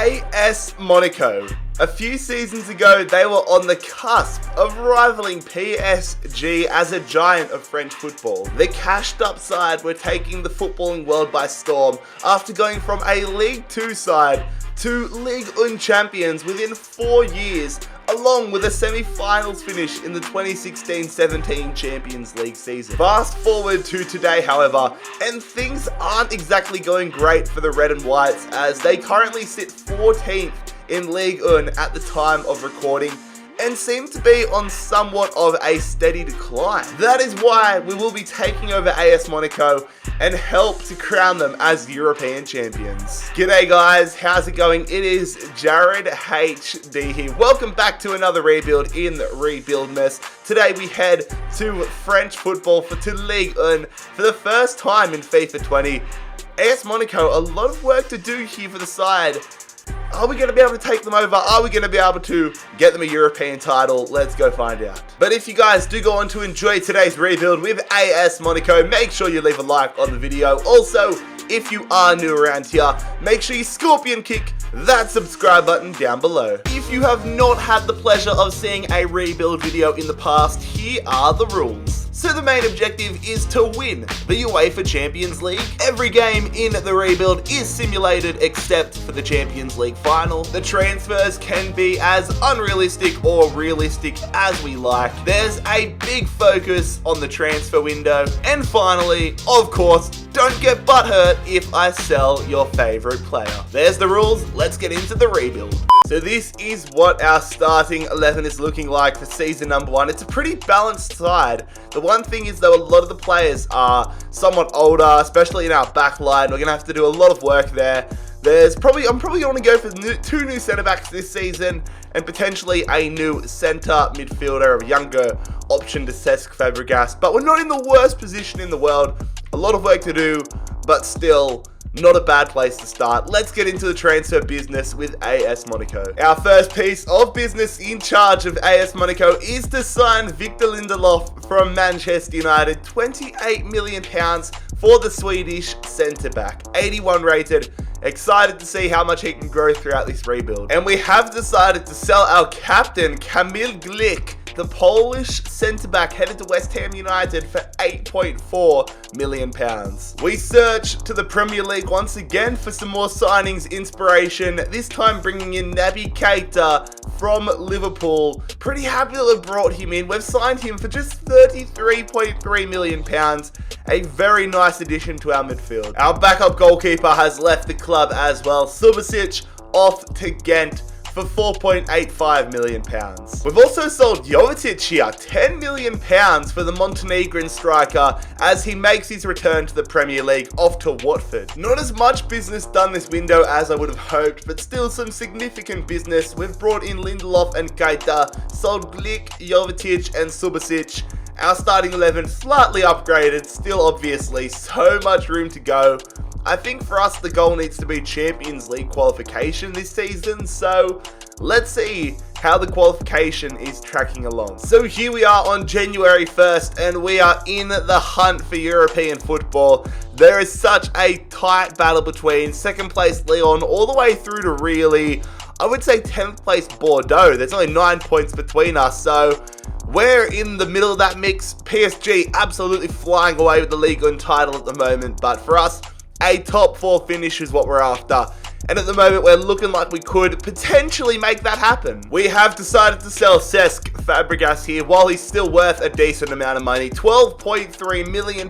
AS Monaco. A few seasons ago, they were on the cusp of rivaling PSG as a giant of French football. The cashed up side were taking the footballing world by storm after going from a League 2 side to Ligue 1 champions within 4 years, along with a semi-finals finish in the 2016-17 Champions League season. Fast forward to today, however, and things aren't exactly going great for the Red and Whites as they currently sit 14th in Ligue 1 at the time of recording and seem to be on somewhat of a steady decline. That is why we will be taking over AS Monaco and help to crown them as European champions. G'day guys, how's it going? It is JarradHD here. Welcome back to another rebuild in Rebuildmas. Today we head to French football to Ligue 1 for the first time in FIFA 20. AS Monaco, a lot of work to do here for the side. Are we going to be able to take them over? Are we going to be able to get them a European title? Let's go find out. But if you guys do go on to enjoy today's rebuild with AS Monaco, make sure you leave a like on the video. Also, if you are new around here, make sure you scorpion kick that subscribe button down below. If you have not had the pleasure of seeing a rebuild video in the past, here are the rules. So the main objective is to win the UEFA Champions League. Every game in the rebuild is simulated except for the Champions League final. The transfers can be as unrealistic or realistic as we like. There's a big focus on the transfer window. And finally, of course, don't get butthurt if I sell your favorite player. There's the rules, let's get into the rebuild. So this is what our starting 11 is looking like for season number 1. It's a pretty balanced side. The one thing is though, a lot of the players are somewhat older, especially in our back line. We're going to have to do a lot of work there. I'm probably going to go for two new centre backs this season and potentially a new centre midfielder, a younger option to Cesc Fabregas. But we're not in the worst position in the world. A lot of work to do, but still not a bad place to start. Let's get into the transfer business with AS Monaco. Our first piece of business in charge of AS Monaco is to sign Victor Lindelof from Manchester United. £28 million for the Swedish centre-back. 81 rated. Excited to see how much he can grow throughout this rebuild. And we have decided to sell our captain, Kamil Glik, the Polish centre-back, headed to West Ham United for £8.4 million. We search to the Premier League once again for some more signings inspiration, this time bringing in Naby Keita from Liverpool. Pretty happy that we brought him in. We've signed him for just £33.3 million. A very nice addition to our midfield. Our backup goalkeeper has left the club as well. Subasic off to Ghent for £4.85 million. We've also sold Jovetic here, £10 million for the Montenegrin striker as he makes his return to the Premier League off to Watford. Not as much business done this window as I would have hoped, but still some significant business. We've brought in Lindelof and Keita, sold Glik, Jovetic and Subasic. Our starting 11 slightly upgraded, still obviously so much room to go. I think for us the goal needs to be Champions League qualification this season, so let's see how the qualification is tracking along. So here we are on January 1st and we are in the hunt for European football. There is such a tight battle between second place Lyon all the way through to really, I would say 10th place Bordeaux. There's only 9 points between us, so we're in the middle of that mix. PSG absolutely flying away with the Ligue 1 title at the moment, but for us, a top 4 finish is what we're after. And at the moment, we're looking like we could potentially make that happen. We have decided to sell Cesc Fabregas here while he's still worth a decent amount of money. £12.3 million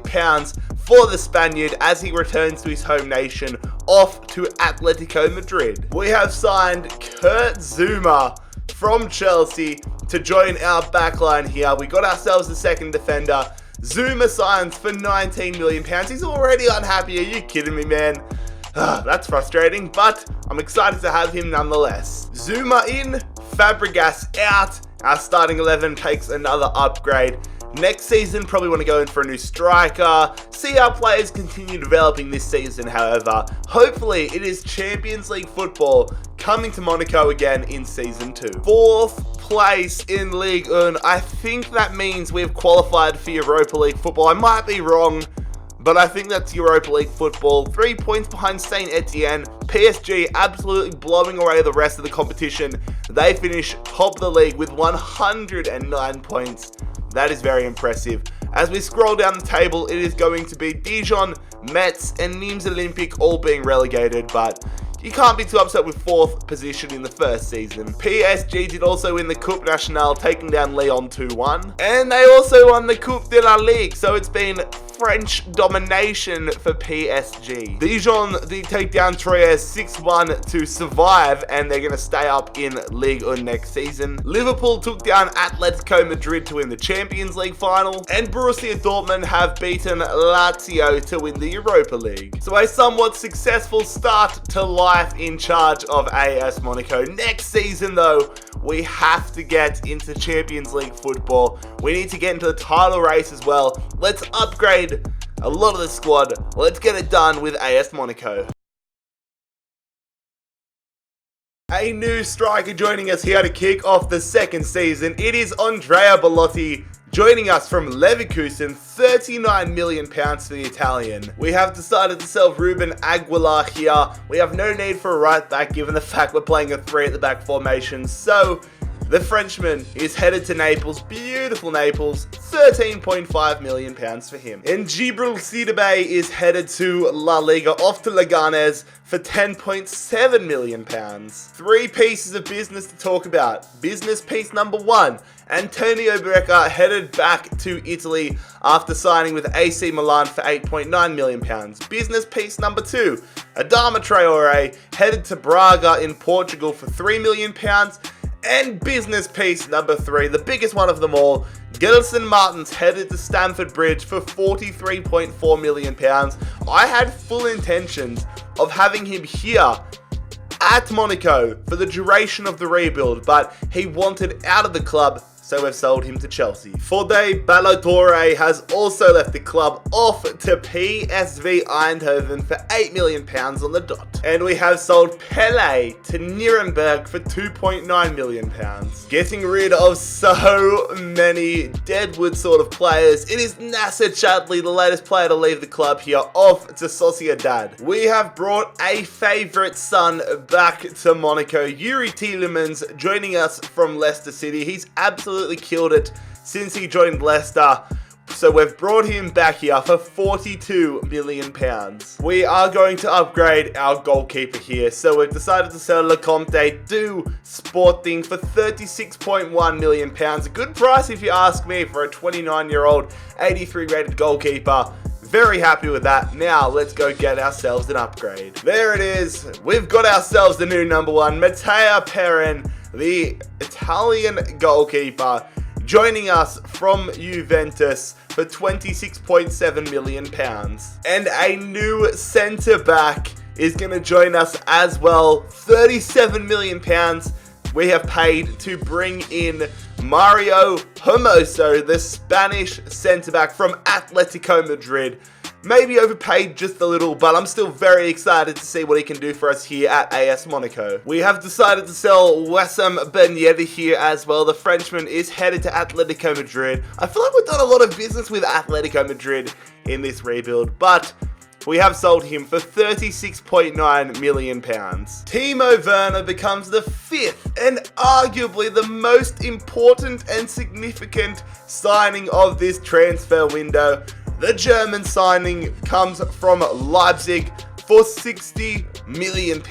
for the Spaniard as he returns to his home nation off to Atletico Madrid. We have signed Kurt Zouma from Chelsea to join our backline here. We got ourselves a second defender. Zouma signs for £19 million. He's already unhappy. Are you kidding me, man? That's frustrating, but I'm excited to have him nonetheless. Zouma in, Fabregas out. Our starting 11 takes another upgrade. Next season, probably want to go in for a new striker. See how players continue developing this season, however. Hopefully, it is Champions League football coming to Monaco again in season 2. 4th place in Ligue 1. I think that means we've qualified for Europa League football. I might be wrong, but I think that's Europa League football. 3 points behind Saint Etienne. PSG absolutely blowing away the rest of the competition. They finish top of the league with 109 points. That is very impressive. As we scroll down the table, it is going to be Dijon, Metz, and Nîmes Olympique all being relegated, but you can't be too upset with 4th position in the first season. PSG did also win the Coupe Nationale, taking down Lyon 2-1. And they also won the Coupe de la Ligue, so it's been French domination for PSG. Dijon did take down Troyes 6-1 to survive, and they're going to stay up in Ligue 1 next season. Liverpool took down Atletico Madrid to win the Champions League final, and Borussia Dortmund have beaten Lazio to win the Europa League. So a somewhat successful start to life in charge of AS Monaco. Next season though, we have to get into Champions League football. We need to get into the title race as well. Let's upgrade a lot of the squad. Let's get it done with AS Monaco. A new striker joining us here to kick off the second season. It is Andrea Bellotti, joining us from Leverkusen, £39 million for the Italian. We have decided to sell Ruben Aguilar here. We have no need for a right back given the fact we're playing a 3 at the back formation. So the Frenchman is headed to Naples, beautiful Naples, £13.5 million for him. And Djibril Sidibe is headed to La Liga, off to Leganés for £10.7 million. 3 pieces of business to talk about. Business piece number 1. Antonio Breca headed back to Italy after signing with AC Milan for £8.9 million. Business piece number 2. Adama Traore headed to Braga in Portugal for £3 million. And business piece number 3, the biggest one of them all, Gelson Martins headed to Stamford Bridge for £43.4 million. I had full intentions of having him here at Monaco for the duration of the rebuild, but he wanted out of the club, so we've sold him to Chelsea. Fode Ballo-Touré has also left the club, off to PSV Eindhoven for £8 million on the dot. And we have sold Pele to Nuremberg for £2.9 million. Getting rid of so many deadwood sort of players, it is Nasser Chadli, the latest player to leave the club here, off to Sociedad. We have brought a favourite son back to Monaco, Yuri Tielemans, joining us from Leicester City. He's absolutely killed it since he joined Leicester, so we've brought him back here for £42 million. We are going to upgrade our goalkeeper here, so we've decided to sell Lecomte to Sporting for £36.1 million. A good price if you ask me for a 29-year-old 83 rated goalkeeper. Very happy with that. Now let's go get ourselves an upgrade. There it is. We've got ourselves the new number 1, Matteo Perin, the Italian goalkeeper, joining us from Juventus for £26.7 million. And a new centre-back is going to join us as well. £37 million we have paid to bring in Mario Hermoso, the Spanish centre-back from Atletico Madrid. Maybe overpaid just a little, but I'm still very excited to see what he can do for us here at AS Monaco. We have decided to sell Wissam Ben Yedder here as well. The Frenchman is headed to Atletico Madrid. I feel like we've done a lot of business with Atletico Madrid in this rebuild, but we have sold him for £36.9 million. Timo Werner becomes the 5th and arguably the most important and significant signing of this transfer window. The German signing comes from Leipzig for £60 million.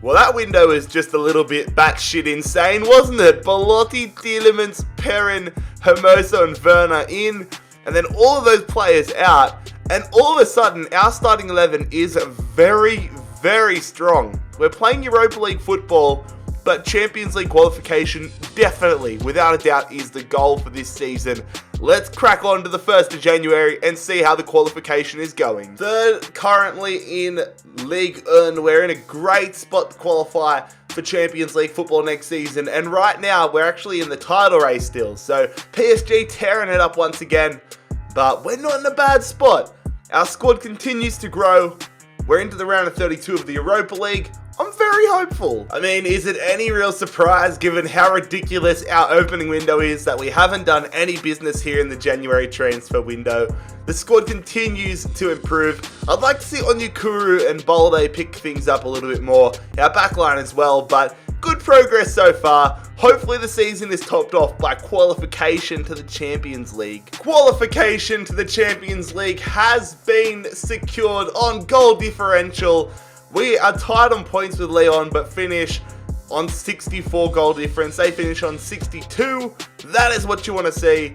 Well, that window is just a little bit batshit insane, wasn't it? Bellotti, Tielemans, Perin, Hermoso and Werner in, and then all of those players out, and all of a sudden our starting 11 is very, very strong. We're playing Europa League football, but Champions League qualification definitely, without a doubt, is the goal for this season. Let's crack on to the 1st of January and see how the qualification is going. Third, currently in Ligue 1, we're in a great spot to qualify for Champions League football next season, and right now we're actually in the title race still. So PSG tearing it up once again, but we're not in a bad spot. Our squad continues to grow. We're into the round of 32 of the Europa League. I'm very hopeful. I mean, is it any real surprise given how ridiculous our opening window is that we haven't done any business here in the January transfer window? The squad continues to improve. I'd like to see Onyekuru and Balde pick things up a little bit more. Our backline as well, but good progress so far. Hopefully the season is topped off by qualification to the Champions League. Qualification to the Champions League has been secured on goal differential. We are tied on points with Lyon, but finish on 64 goal difference. They finish on 62. That is what you want to see.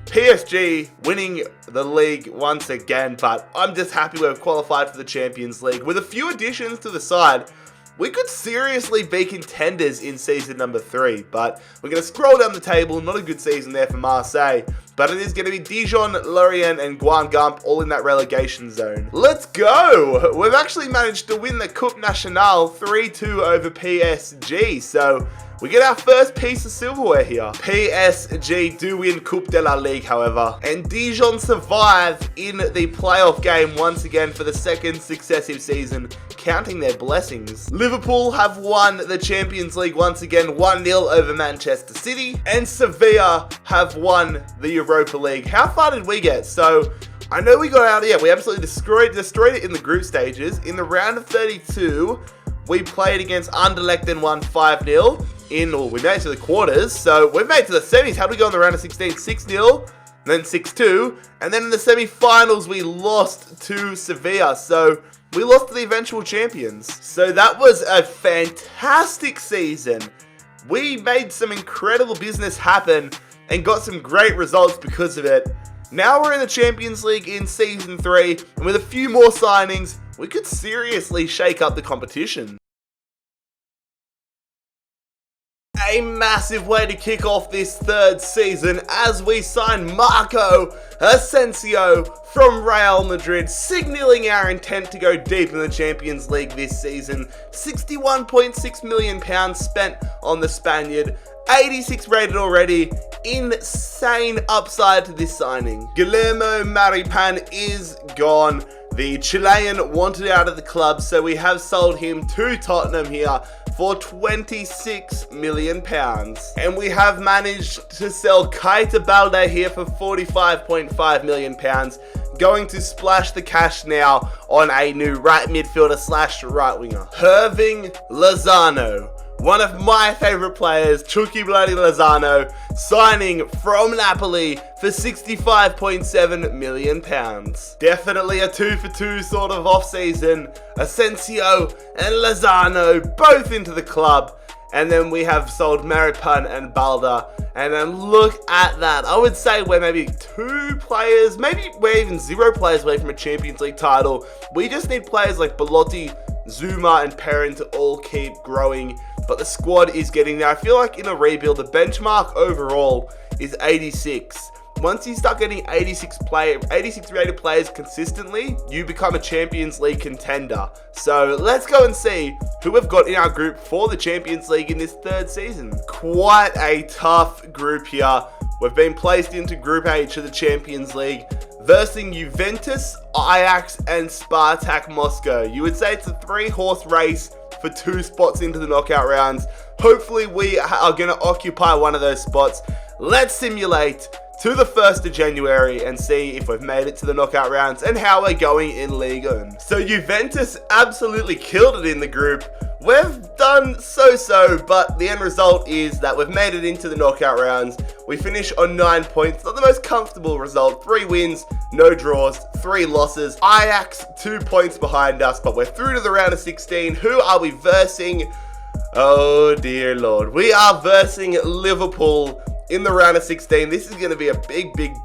PSG winning the league once again, but I'm just happy we've qualified for the Champions League. With a few additions to the side, we could seriously be contenders in season number 3, but we're going to scroll down the table. Not a good season there for Marseille, but it is going to be Dijon, Lorient, and Guingamp all in that relegation zone. Let's go! We've actually managed to win the Coupe Nationale 3-2 over PSG, so we get our first piece of silverware here. PSG do win Coupe de la Ligue, however, and Dijon survive in the playoff game once again for the second successive season, counting their blessings. Liverpool have won the Champions League once again, 1-0 over Manchester City, and Sevilla have won the Europa League. How far did we get? So I know we got out here. We absolutely destroyed it in the group stages. In the round of 32, we played against Anderlecht and won 5-0. We made it to the quarters, so we've made it to the semis. How do we go in the round of 16? 6-0, then 6-2, and then in the semi-finals we lost to Sevilla, so we lost to the eventual champions. So that was a fantastic season. We made some incredible business happen and got some great results because of it. Now we're in the Champions League in Season 3, and with a few more signings, we could seriously shake up the competition. A massive way to kick off this third season as we sign Marco Asensio from Real Madrid, signaling our intent to go deep in the Champions League this season. £61.6 million spent on the Spaniard, 86 rated already. Insane upside to this signing. Guillermo Maripan is gone. The Chilean wanted out of the club, so we have sold him to Tottenham here for £26 million. And we have managed to sell Keita Balde here for £45.5 million. Going to splash the cash now on a new right midfielder slash right winger. Irving Lozano, one of my favourite players, Chucky Bloody Lozano, signing from Napoli for £65.7 million. Definitely a 2-for-2 sort of off-season. Asensio and Lozano both into the club. And then we have sold Maripan and Balda. And then look at that. I would say we're maybe 2 players, maybe we're even 0 players away from a Champions League title. We just need players like Belotti, Zuma, and Perrin to all keep growing. But the squad is getting there. I feel like in a rebuild, the benchmark overall is 86. Once you start getting 86 rated players consistently, you become a Champions League contender. So let's go and see who we've got in our group for the Champions League in this third season. Quite a tough group here. We've been placed into Group H of the Champions League, versing Juventus, Ajax, and Spartak Moscow. You would say it's a 3-horse race for 2 spots into the knockout rounds. Hopefully we are going to occupy one of those spots. Let's simulate to the 1st of January and see if we've made it to the knockout rounds and how we're going in Ligue 1. So Juventus absolutely killed it in the group. We've done so-so, but the end result is that we've made it into the knockout rounds. We finish on 9 points, not the most comfortable result. 3 wins, no draws, 3 losses. Ajax 2 points behind us, but we're through to the round of 16. Who are we versing? Oh dear Lord. We are versing Liverpool in the round of 16. This is going to be a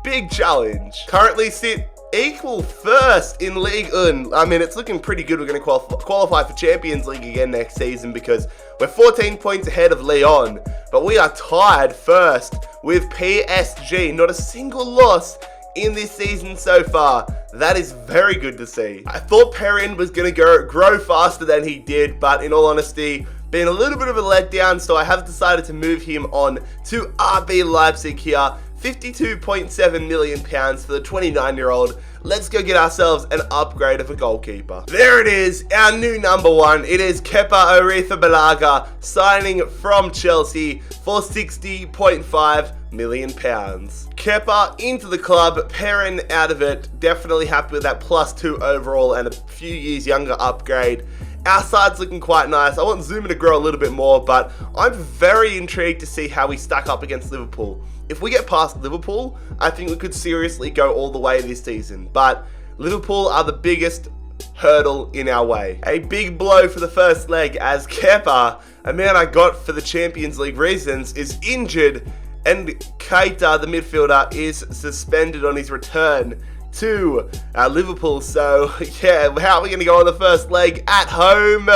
big challenge. Currently sit equal first in Ligue 1. I mean, it's looking pretty good. We're going to qualify for Champions League again next season because we're 14 points ahead of Lyon. But we are tied first with PSG. Not a single loss in this season so far. That is very good to see. I thought Perrin was going to grow faster than he did, but in all honesty, been a little bit of a letdown, so I have decided to move him on to RB Leipzig here. £52.7 million for the 29-year-old. Let's go get ourselves an upgrade of a goalkeeper. There it is, our new number one. It is Kepa Arrizabalaga signing from Chelsea for £60.5 million. Kepa into the club, Perrin out of it. Definitely happy with that +2 overall and a few years younger upgrade. Our side's looking quite nice. I want Zuma to grow a little bit more, but I'm very intrigued to see how we stack up against Liverpool. If we get past Liverpool, I think we could seriously go all the way this season. But Liverpool are the biggest hurdle in our way. A big blow for the first leg as Kepa, a man I got for the Champions League reasons, is injured, and Keita, the midfielder, is suspended on his return to Liverpool. So yeah, how are we going to go on the first leg at home?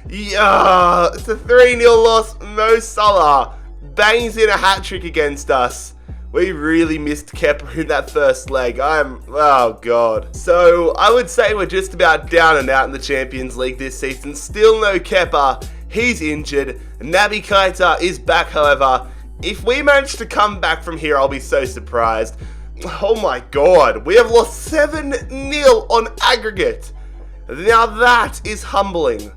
Yeah, it's a 3-0 loss. Mo Salah bangs in a hat-trick against us. We really missed Kepa in that first leg. Oh god. So I would say we're just about down and out in the Champions League this season. Still no Kepa. He's injured. Naby Keita is back, however. If we manage to come back from here, I'll be so surprised. Oh my god. We have lost 7-0 on aggregate. Now that is humbling.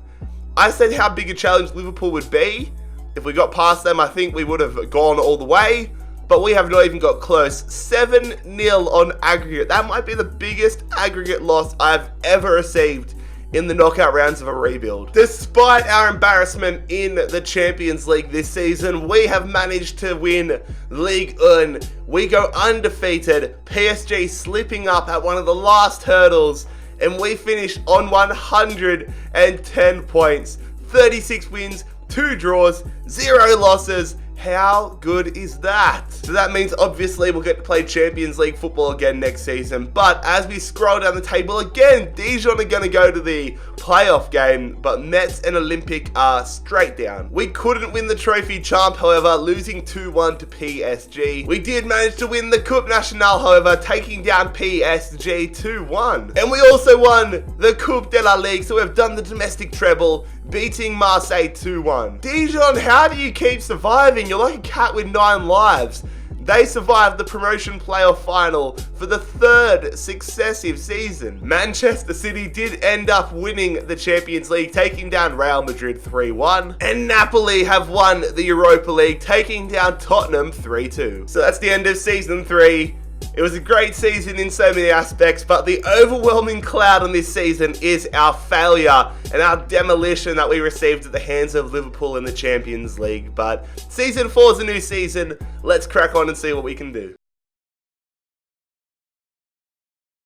I said how big a challenge Liverpool would be. If we got past them, I think we would have gone all the way. But we have not even got close. 7-0 on aggregate. That might be the biggest aggregate loss I've ever received in the knockout rounds of a rebuild. Despite our embarrassment in the Champions League this season, we have managed to win Ligue 1. We go undefeated. PSG slipping up at one of the last hurdles. And we finish on 110 points. 36 wins, 2 draws, 0 losses. How good is that? So that means obviously we'll get to play Champions League football again next season. But as we scroll down the table again, Dijon are going to go to the playoff game, but Metz and Olympic are straight down. We couldn't win the Trophy Champ, however, losing 2-1 to PSG. We did manage to win the Coupe Nationale, however, taking down PSG 2-1. And we also won the Coupe de la Ligue, so we've done the domestic treble, beating Marseille 2-1. Dijon, how do you keep surviving? You're like a cat with 9 lives. They survived the promotion playoff final for the 3rd successive season. Manchester City did end up winning the Champions League, taking down Real Madrid 3-1. And Napoli have won the Europa League, taking down Tottenham 3-2. So that's the end of season 3. It was a great season in so many aspects, but the overwhelming cloud on this season is our failure and our demolition that we received at the hands of Liverpool in the Champions League. But season 4 is a new season. Let's crack on and see what we can do.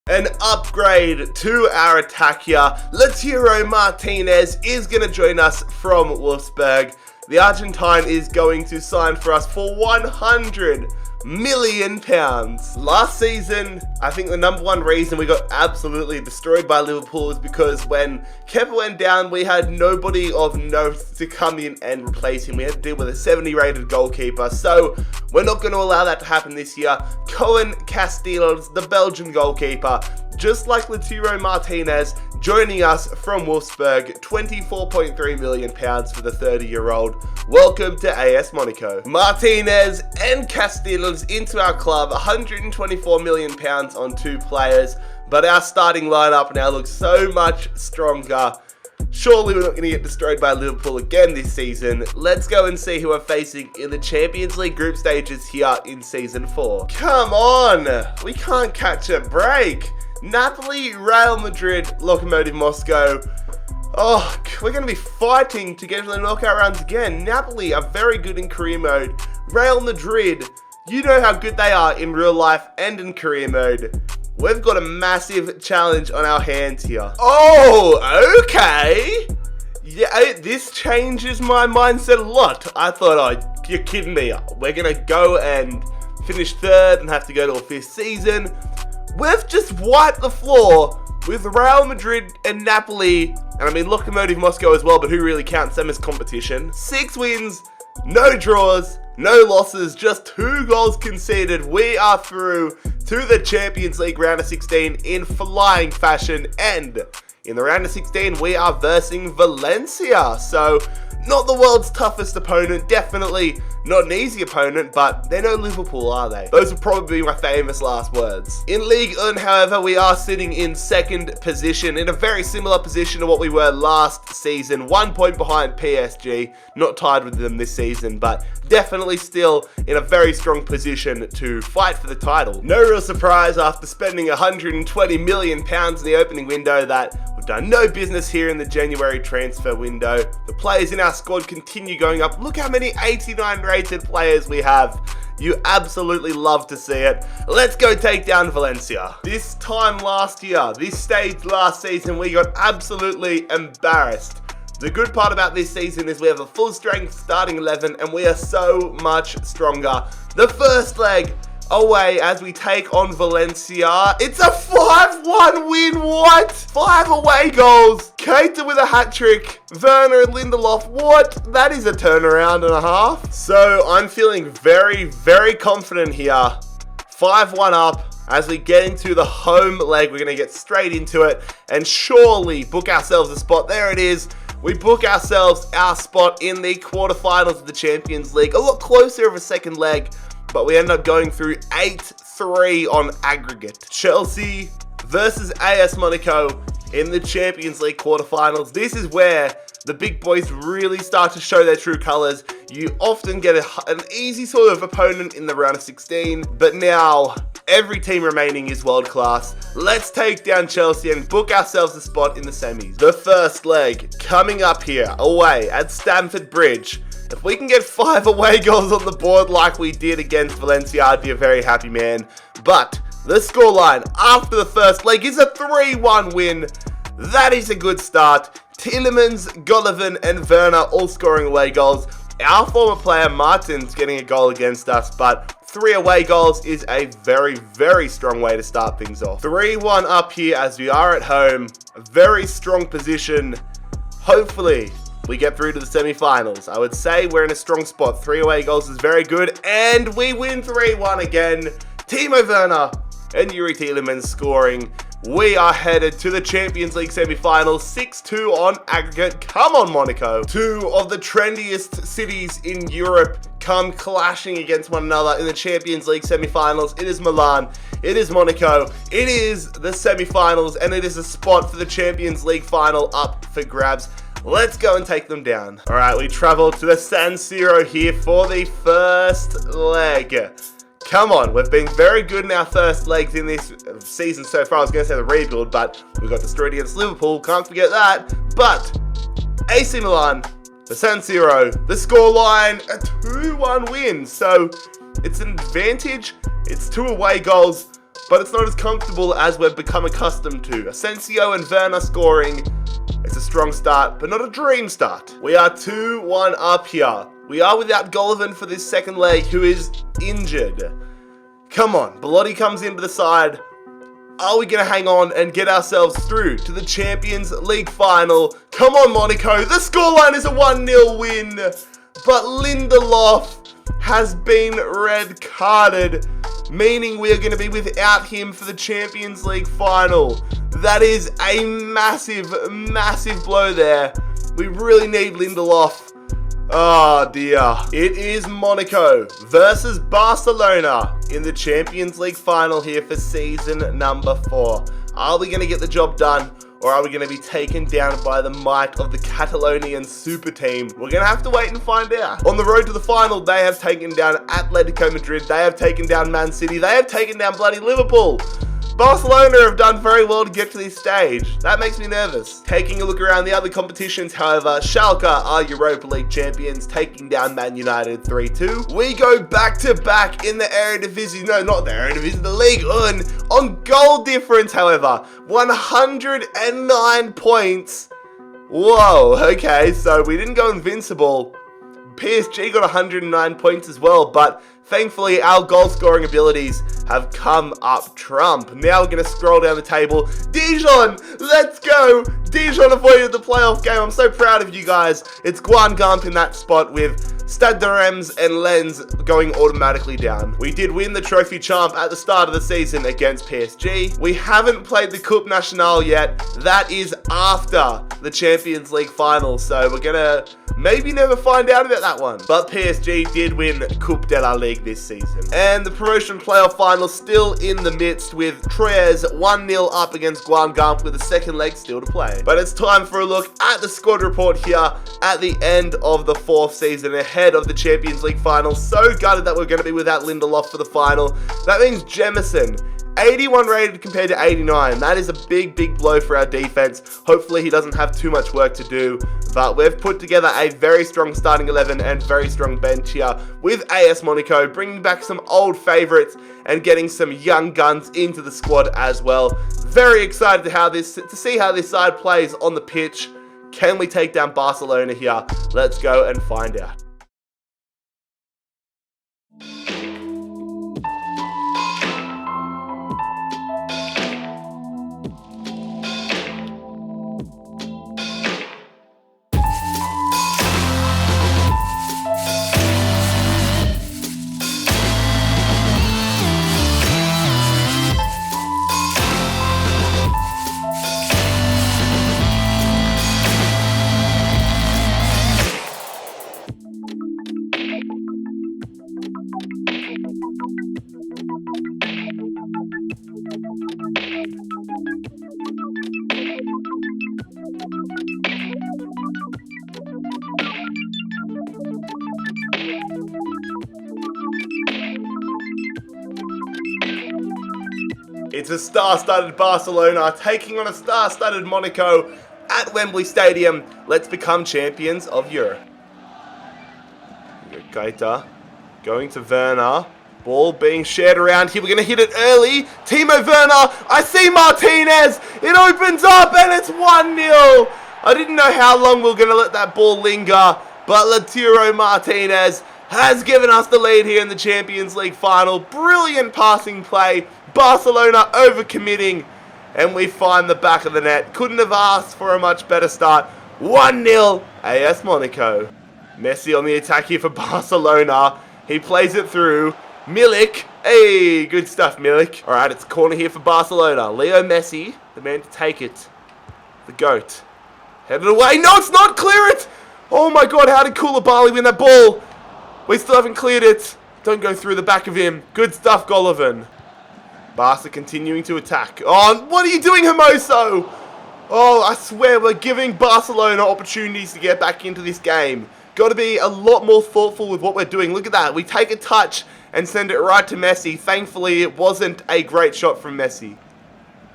An upgrade to our attack here. Lautaro Martinez is going to join us from Wolfsburg. The Argentine is going to sign for us for £100 million. Last season, I think the number one reason we got absolutely destroyed by Liverpool is because when Kepa went down, we had nobody of note to come in and replace him. We had to deal with a 70 rated goalkeeper, so we're not going to allow that to happen this year. Cohen Casteels, the Belgian goalkeeper, just like Lautaro Martinez, joining us from Wolfsburg, £24.3 million for the 30-year-old. Welcome to AS Monaco. Martinez and Casteels into our club, £124 million on 2 players, but our starting lineup now looks so much stronger. Surely we're not going to get destroyed by Liverpool again this season. Let's go and see who we're facing in the Champions League group stages here in season 4. Come on, we can't catch a break. Napoli, Real Madrid, Lokomotiv Moscow. Oh, we're going to be fighting to get to the knockout rounds again. Napoli are very good in career mode. Real Madrid, you know how good they are in real life and in career mode. We've got a massive challenge on our hands here. Oh, okay. Yeah, this changes my mindset a lot. I thought, oh, you're kidding me. We're going to go and finish 3rd and have to go to a 5th season. We've just wiped the floor with Real Madrid and Napoli, and I mean Lokomotiv Moscow as well, but who really counts them as competition? 6 wins, no draws, no losses, just 2 goals conceded. We are through to the Champions League round of 16 in flying fashion, and In the round of 16, we are versing Valencia. So, not the world's toughest opponent, definitely not an easy opponent, but they're no Liverpool, are they? Those would probably be my famous last words. In Ligue 1, however, we are sitting in second position, in a very similar position to what we were last season. 1 point behind PSG, not tied with them this season, but definitely still in a very strong position to fight for the title. No real surprise after spending £120 million in the opening window that we've done no business here in the January transfer window. The players in our squad continue going up. Look how many 89 rated players we have. You absolutely love to see it. Let's go take down Valencia. This time last year, this stage last season, we got absolutely embarrassed. The good part about this season is we have a full strength starting 11 and we are so much stronger. The first leg away as we take on Valencia. It's a 5-1 win. What? 5 away goals. Keita with a hat-trick. Werner and Lindelof. What? That is a turnaround and a half. So I'm feeling very, very confident here. 5-1 up. As we get into the home leg, we're going to get straight into it and surely book ourselves a spot. There it is. We book ourselves our spot in the quarterfinals of the Champions League. A lot closer of a second leg, but we end up going through 8-3 on aggregate. Chelsea versus AS Monaco in the Champions League quarterfinals. This is where the big boys really start to show their true colors. You often get an easy sort of opponent in the round of 16, but now every team remaining is world class. Let's take down Chelsea and book ourselves a spot in the semis. The first leg coming up here away at Stamford Bridge. If we can get 5 away goals on the board like we did against Valencia, I'd be a very happy man. But the scoreline after the first leg is a 3-1 win. That is a good start. Tielemans, Golovin and Werner all scoring away goals. Our former player Martin's getting a goal against us, but 3 away goals is a very, very strong way to start things off. 3-1 up here as we are at home. A very strong position. Hopefully we get through to the semi-finals. I would say we're in a strong spot. 3 away goals is very good. And we win 3-1 again. Timo Werner and Yuri Tielemans scoring. We are headed to the Champions League semi-finals. 6-2 on aggregate. Come on, Monaco. 2 of the trendiest cities in Europe come clashing against one another in the Champions League semi-finals. It is Milan. It is Monaco. It is the semi-finals. And it is a spot for the Champions League final up for grabs. Let's go and take them down. All right, we travel to the San Siro here for the first leg. Come on, we've been very good in our first legs in this season so far. I was going to say the rebuild, but we got destroyed against Liverpool. Can't forget that. But AC Milan, the San Siro, the scoreline, a 2-1 win. So it's an advantage. It's 2 away goals, but it's not as comfortable as we've become accustomed to. Asensio and Werner scoring. It's a strong start, but not a dream start. We are 2-1 up here. We are without Golovin for this second leg, who is injured. Come on, Belotti comes into the side. Are we going to hang on and get ourselves through to the Champions League final? Come on, Monaco. The scoreline is a 1-0 win, but Lindelof has been red carded, meaning we are going to be without him for the Champions League final. That is a massive, massive blow there. We really need Lindelof. Oh dear. It is Monaco versus Barcelona in the Champions League final here for season number 4. Are we going to get the job done, or are we going to be taken down by the might of the Catalonian super team? We're going to have to wait and find out. On the road to the final, they have taken down Atletico Madrid. They have taken down Man City. They have taken down bloody Liverpool. Barcelona have done very well to get to this stage. That makes me nervous. Taking a look around the other competitions, however, Schalke are Europa League champions, taking down Man United 3-2. We go back-to-back in the Eredivisie. No, not the Eredivisie, the League on goal difference, however. 109 points. Whoa, okay, so we didn't go invincible. PSG got 109 points as well, but thankfully our goal scoring abilities have come up trump. Now we're going to scroll down the table. Dijon, let's go. Dijon avoided the playoff game. I'm so proud of you guys. It's Guan Gump in that spot with Stade de Reims and Lens going automatically down. We did win the Trophy Champ at the start of the season against PSG. We haven't played the Coupe Nationale yet. That is after the Champions League final, so we're gonna maybe never find out about that one. But PSG did win Coupe de la Ligue this season. And the promotion playoff final still in the midst, with Troyes 1-0 up against Guingamp with the second leg still to play. But it's time for a look at the squad report here at the end of the 4th season ahead of the Champions League final. So gutted that we're going to be without Lindelof for the final. That means Jemison, 81 rated compared to 89. That is a big blow for our defense. Hopefully he doesn't have too much work to do, but we've put together a very strong starting 11 and very strong bench here with AS Monaco, bringing back some old favorites and getting some young guns into the squad as well. Very excited to see how this side plays on the pitch. Can we take down Barcelona here? Let's go and find out. It's a star-studded Barcelona taking on a star-studded Monaco at Wembley Stadium. Let's become champions of Europe. Keita going to Werner. Ball being shared around here. We're going to hit it early. Timo Werner. I see Martinez. It opens up and it's 1-0. I didn't know how long we were going to let that ball linger, but Lautaro Martinez has given us the lead here in the Champions League final. Brilliant passing play. Barcelona overcommitting, and we find the back of the net. Couldn't have asked for a much better start. 1-0 AS Monaco. Messi on the attack here for Barcelona. He plays it through. Milik. Hey, good stuff, Milik. All right, it's corner here for Barcelona. Leo Messi, the man to take it. The GOAT. Headed away. No, it's not. Clear it. Oh my God, how did Koulibaly win that ball? We still haven't cleared it. Don't go through the back of him. Good stuff, Golovin. Barca continuing to attack. Oh, what are you doing, Hermoso? Oh, I swear we're giving Barcelona opportunities to get back into this game. Got to be a lot more thoughtful with what we're doing. Look at that. We take a touch and send it right to Messi. Thankfully, it wasn't a great shot from Messi.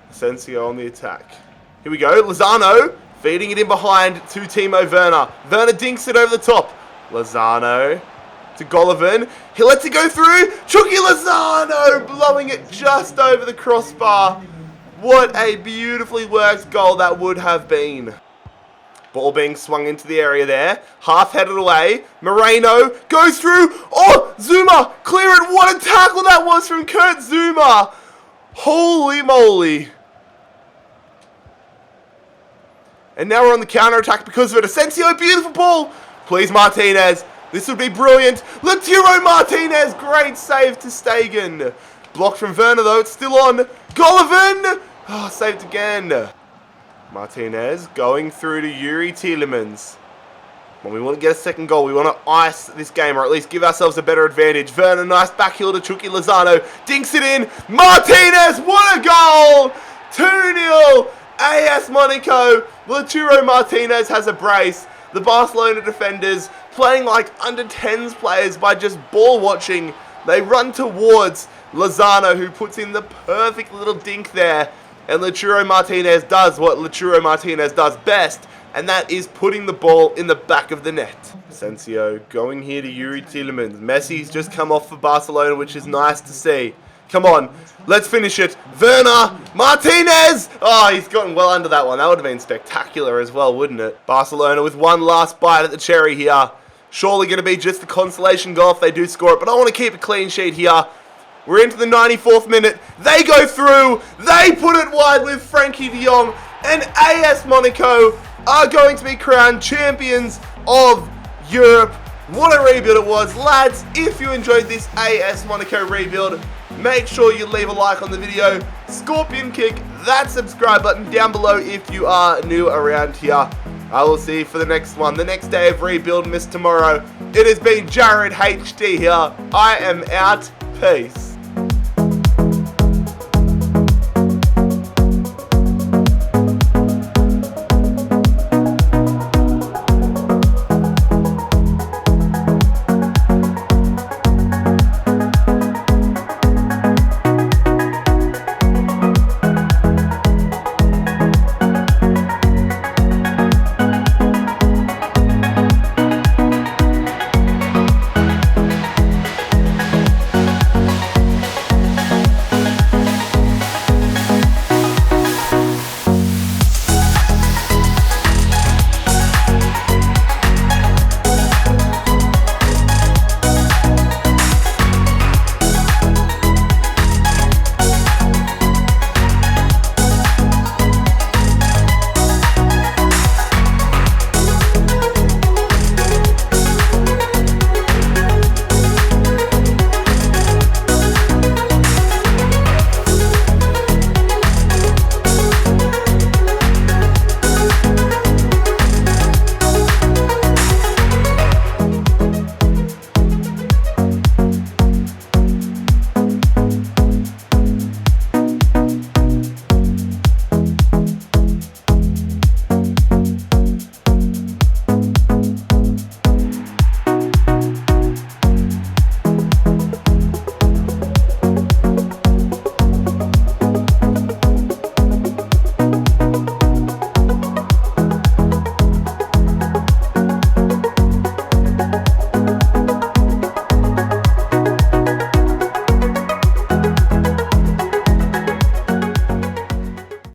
Asensio on the attack. Here we go. Lozano feeding it in behind to Timo Werner. Werner dinks it over the top. Lozano to Golovin. He lets it go through. Chucky Lozano blowing it just over the crossbar. What a beautifully worked goal that would have been. Ball being swung into the area there. Half headed away. Moreno goes through. Oh, Zuma, clear it. What a tackle that was from Kurt Zuma. Holy moly. And now we're on the counter-attack because of it. Asensio, beautiful ball. Please, Martinez. This would be brilliant. Lautaro Martinez, great save to Stegen. Blocked from Werner though, it's still on. Golovin! Oh, saved again. Martinez going through to Yuri Tielemans. Well, we want to get a second goal. We want to ice this game, or at least give ourselves a better advantage. Werner, nice back heel to Chucky Lozano. Dinks it in. Martinez, what a goal! 2-0 AS Monaco. Lautaro Martinez has a brace. The Barcelona defenders playing like under 10s players by just ball watching. They run towards Lozano, who puts in the perfect little dink there. And Lautaro Martinez does what Lautaro Martinez does best, and that is putting the ball in the back of the net. Asensio going here to Yuri Tielemans. Messi's just come off for Barcelona, which is nice to see. Come on, let's finish it. Werner, Martinez! Oh, he's gotten well under that one. That would have been spectacular as well, wouldn't it? Barcelona with one last bite at the cherry here. Surely going to be just the consolation goal if they do score it, but I want to keep a clean sheet here. We're into the 94th minute. They go through. They put it wide with Frankie de Jong. And AS Monaco are going to be crowned champions of Europe. What a rebuild it was, lads. If you enjoyed this AS Monaco rebuild, make sure you leave a like on the video, scorpion kick that subscribe button down below if you are new around here. I will see you for the next one, the next day of rebuild, miss tomorrow. It has been JarradHD here. I am out. Peace.